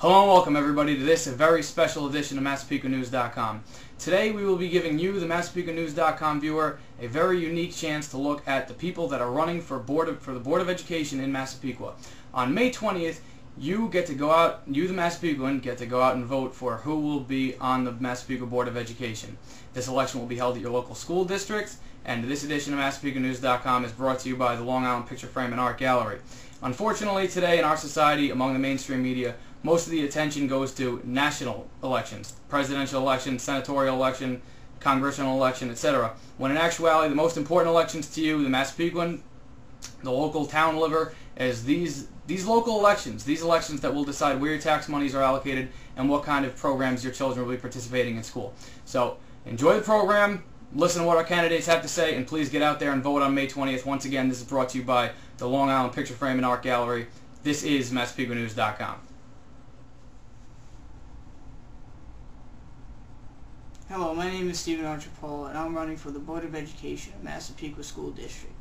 Hello and welcome everybody to this very special edition of MassapequaNews.com. Today we will be giving you, the MassapequaNews.com viewer, a very unique chance to look at the people that are running for the Board of Education in Massapequa. On May 20th, you get to go out, you the Massapequan get to go out and vote for who will be on the Massapequa Board of Education. This election will be held at your local school districts, and this edition of MassapequaNews.com is brought to you by the Long Island Picture Frame and Art Gallery. Unfortunately, today in our society, among the mainstream media, most of the attention goes to national elections, presidential election, senatorial election, congressional election, etc. When in actuality, the most important elections to you, the Massapequan, the local town liver, is these local elections, these elections that will decide where your tax monies are allocated and what kind of programs your children will be participating in school. So enjoy the program, listen to what our candidates have to say, and please get out there and vote on May 20th. Once again, this is brought to you by the Long Island Picture Frame and Art Gallery. This is MassapequaNews.com. Hello, my name is Stephen Archipolo, and I'm running for the Board of Education of Massapequa School District.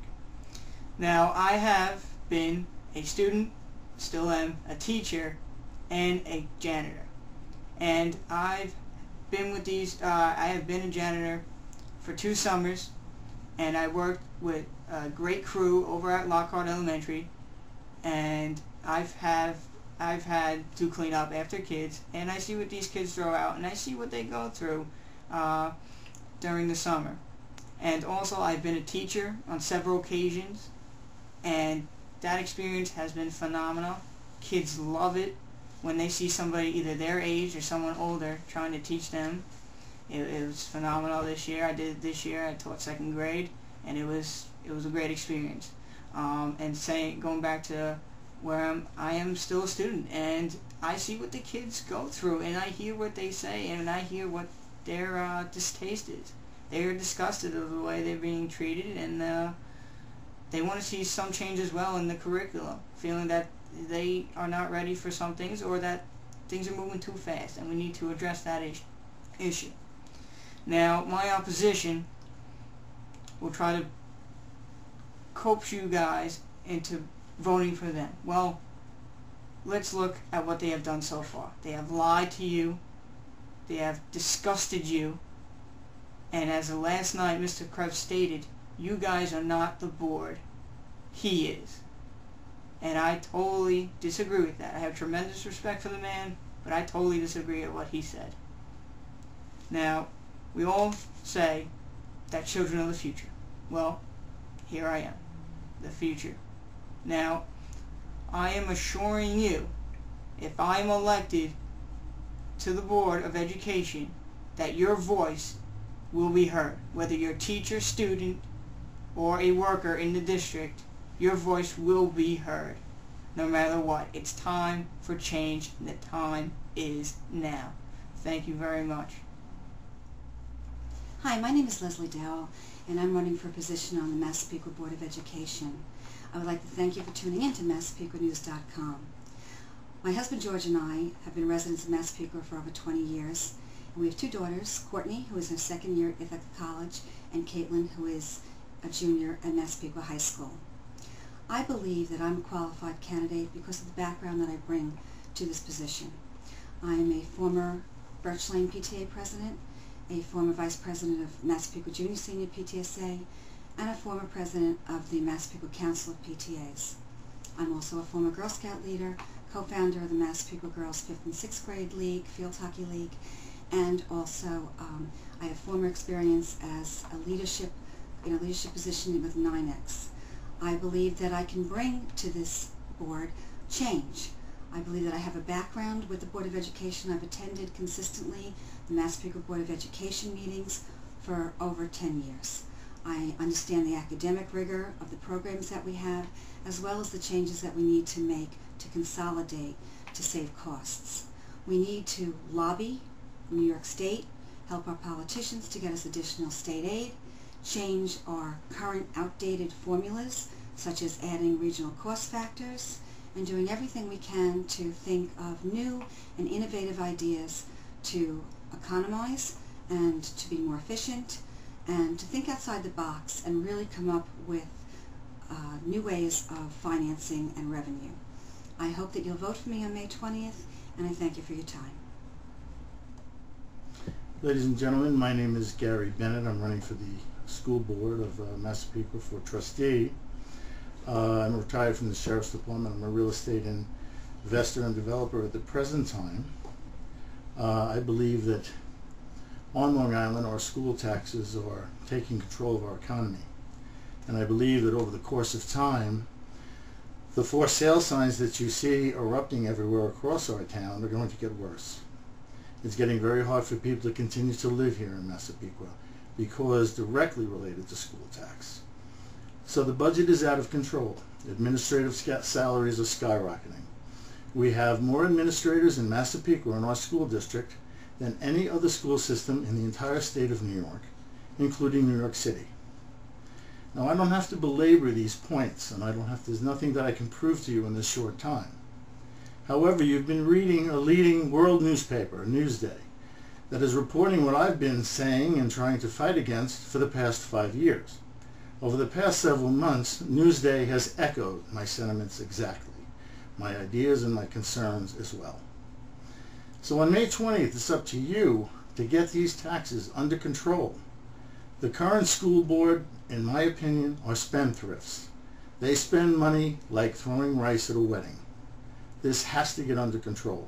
Now, I have been a student, still am, a teacher, and a janitor. And I've been with I have been a janitor for 2 summers, and I worked with a great crew over at Lockhart Elementary, and I've had to clean up after kids, and I see what these kids throw out, and I see what they go through during the summer. And also I've been a teacher on several occasions, and that experience has been phenomenal. Kids love it when they see somebody either their age or someone older trying to teach them. It was phenomenal this year. I did it this year. I taught 2nd grade, and it was a great experience. And going back to where I am still a student, and I see what the kids go through, and I hear what they say, and I hear what their distaste is. They are disgusted of the way they're being treated, and they want to see some change as well in the curriculum, feeling that they are not ready for some things, or that things are moving too fast, and we need to address that issue. Now, my opposition will try to coax you guys into voting for them. Well, let's look at what they have done so far. They have lied to you. They have disgusted you, and as of last night Mr. Krebs stated, you guys are not the board. He is. And I totally disagree with that. I have tremendous respect for the man, but I totally disagree with what he said. Now, we all say that children are the future. Well, here I am, the future. Now, I am assuring you, if I am elected to the Board of Education, that your voice will be heard. Whether you're a teacher, student, or a worker in the district, your voice will be heard. No matter what. It's time for change, and the time is now. Thank you very much. Hi, my name is Leslie Dowell, and I'm running for a position on the Massapequa Board of Education. I would like to thank you for tuning in to MassapequaNews.com. My husband George and I have been residents of Massapequa for over 20 years. And we have 2 daughters, Courtney, who is in her 2nd year at Ithaca College, and Caitlin, who is a junior at Massapequa High School. I believe that I'm a qualified candidate because of the background that I bring to this position. I am a former Birch Lane PTA president, a former vice president of Massapequa Junior Senior PTSA, and a former president of the Massapequa Council of PTAs. I'm also a former Girl Scout leader, co-founder of the Massapequa Girls 5th and 6th Grade League, Field Hockey League, and also I have former experience as in a leadership position with 9X. I believe that I can bring to this board change. I believe that I have a background with the Board of Education. I've attended consistently the Massapequa Board of Education meetings for over 10 years. I understand the academic rigor of the programs that we have, as well as the changes that we need to make to consolidate to save costs. We need to lobby New York State, help our politicians to get us additional state aid, change our current outdated formulas, such as adding regional cost factors, and doing everything we can to think of new and innovative ideas to economize and to be more efficient and to think outside the box and really come up with new ways of financing and revenue. I hope that you'll vote for me on May 20th, and I thank you for your time. Ladies and gentlemen, my name is Gary Bennett. I'm running for the school board of Massapequa for trustee. I'm retired from the Sheriff's Department. I'm a real estate investor and developer at the present time. I believe that on Long Island our school taxes are taking control of our economy. And I believe that over the course of time, the for sale signs that you see erupting everywhere across our town are going to get worse. It's getting very hard for people to continue to live here in Massapequa because directly related to school tax. So the budget is out of control. Administrative salaries are skyrocketing. We have more administrators in Massapequa in our school district than any other school system in the entire state of New York, including New York City. Now, I don't have to belabor these points, and there's nothing that I can prove to you in this short time. However, you've been reading a leading world newspaper, Newsday, that is reporting what I've been saying and trying to fight against for the past 5 years. Over the past several months, Newsday has echoed my sentiments exactly, my ideas and my concerns as well. So on May 20th, it's up to you to get these taxes under control. The current school board, in my opinion, are spendthrifts. They spend money like throwing rice at a wedding. This has to get under control.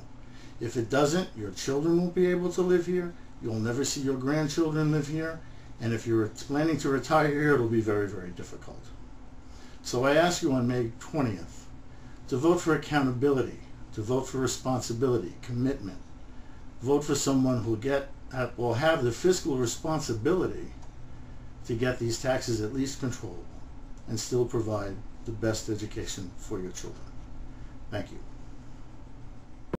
If it doesn't, your children won't be able to live here, you'll never see your grandchildren live here, and if you're planning to retire here, it'll be very, very difficult. So I ask you on May 20th to vote for accountability, to vote for responsibility, commitment. Vote for someone who will have the fiscal responsibility to get these taxes at least controllable and still provide the best education for your children. Thank you.